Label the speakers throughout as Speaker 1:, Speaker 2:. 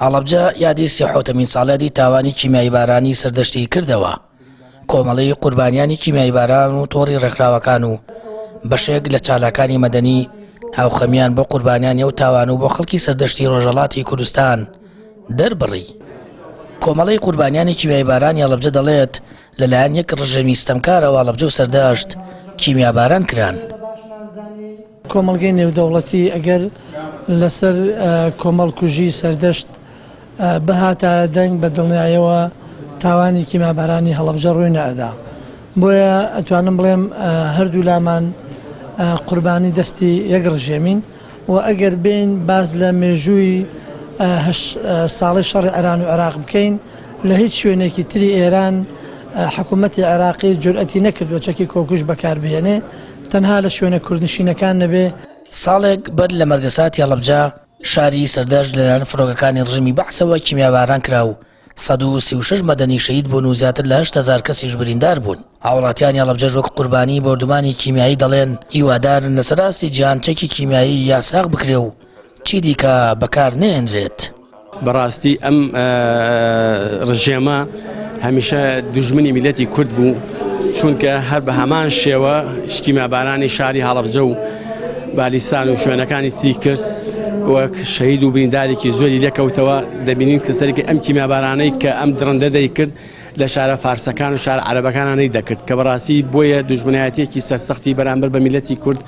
Speaker 1: هەڵەبجە یادی 37مین ساڵیادی تاوانی کیمیایی بارانی سەردەشتی کردەوە. کۆمەڵی قوربانیانی کیمیایی باران و تۆڕی ڕێکخراوەکان و بەشێک لە چالاکانی مەدەنی هاوخەمیان بۆ قوربانیانی ئەو تاوان و بۆ خەڵکی سەردەشتی ڕۆژهەڵاتی کوردستان دەربڕی. کۆمەڵی قوربانیانی کیمیایی بارانی هەڵەبجە دەڵێت لەلایەن یەک ڕژێمی ستەمکارەوە هەڵەبجە و سەردەشت کیمیا باران کران.
Speaker 2: کۆمەڵگەی نێودەوڵەتی ئەگەر لەسەر کۆمەڵکوژی سەردەشت بهاتە دەنگ بە دڵنیاییەوە تاوانی کیمیابارانی هەڵەبجە ڕووی نەئەدا. بۆیە ئەتوانم بڵێم هەردوو لامان قوربانی دەستی یەک ڕژێمین و ئەگەر بین باز لە مێژووی ساڵی شەڕی ئێران و عێراق بکەین لە هیچ شوێنێکی تری ئێران حکوومەتی عێراقی جورئەتی نەکردووە چەکی کۆکوژ بەکاربهێنێ تەنها لە شوێنە کوردنشینەکان نەبێ.
Speaker 1: ساڵێک بەر لە مەرگەساتی هەڵەبجە شاری سەردەشت لەلایەن فڕۆکەکانی ڕژێمی بەعسەوە کیمیاباران کرا و 136 مەدەنی شەهید بوون و زیاتر لە 8,000 کەسیش بریندار بوون. هاوڵاتیانی هەڵەبجە وەک قوربانی بۆردومانی کیمیایی دەڵێن هیوادارن لەسەراستی جیهان چەکی کیمیایی یاساغ بکرێ و چی دیکە بەکار نێنرێت.
Speaker 3: بەڕاستی ئەم ڕژێمە هەمیشە دوژمنی میلەتی کورد بوو چونکە هەر بە هەمان شێوە کیمیابارانی شاری هەڵەبجە و بالیستان و شوێنەکانی تری کرد وەک شەهید و بریندارێکی زۆری لێکەوتەوە. دەبینین کە سەرکی ئەم کیمیابارانەی کە ئەم درەندە دەیکرد لە شارە فارسەکان و شار عەرەبەکانانەی دەکرد کە بەڕاستی بۆیە دوژمنایەتێکی سەرسەختی بەرامبەر بە میلەتی کورد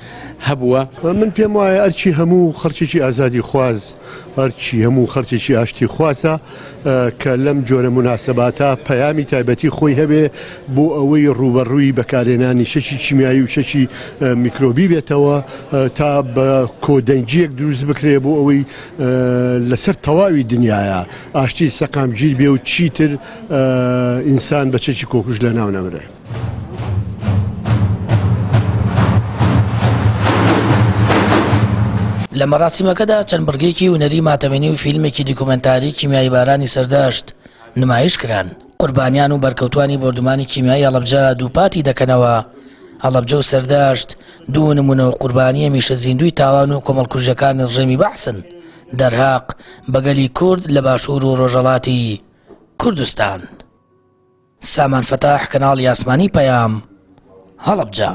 Speaker 3: هەبووە.
Speaker 4: من پێم وایە ئەرچی هەموو خەڵکێکی ئازادی خواز هەرچی هەموو خەڵکێکی ئاشتی خوازە کە لەم جۆرە مناسەباتە پەیامی تایبەتی خۆی هەبێ بۆ ئەوەی ڕوبەڕووی بەکارهێنانی شەکی کیمیایی و شەکی میکرۆبی بێتەوە تا بە کۆدەنجیەک دروست بکرێ بۆ ئەوەی لەسەر تەواوی دنیاە ئاشتی سەقامگیر بێ و چیتر ئینسان بە چەکی کۆکوژ لە ناو نەبرێ.
Speaker 1: لە مەراسیمەکەدا چەند بڕگەیەکی هونەری ماتەمێنی و فیلمێکی دیکۆمنتاری کیمیایی بارانی سەردەشت نمایش کران. قوربانیان و بەرکەوتوانی بۆردومانی کیمیایی هەڵەبجە دووپاتی دەکەنەوە. هەڵەبجە و سەردەشت دوو نمونە و قوربانی هەمیشە زیندوی تاوان و کۆمەڵکوژەکانی ڕژێمی بەعسن دەرهاق بەگەلی کورد لە باشوور و ڕۆژهەڵاتی کوردستان. سامان فەتاح، کەناڵی ئاسمانی پەیام، هەڵەبجە.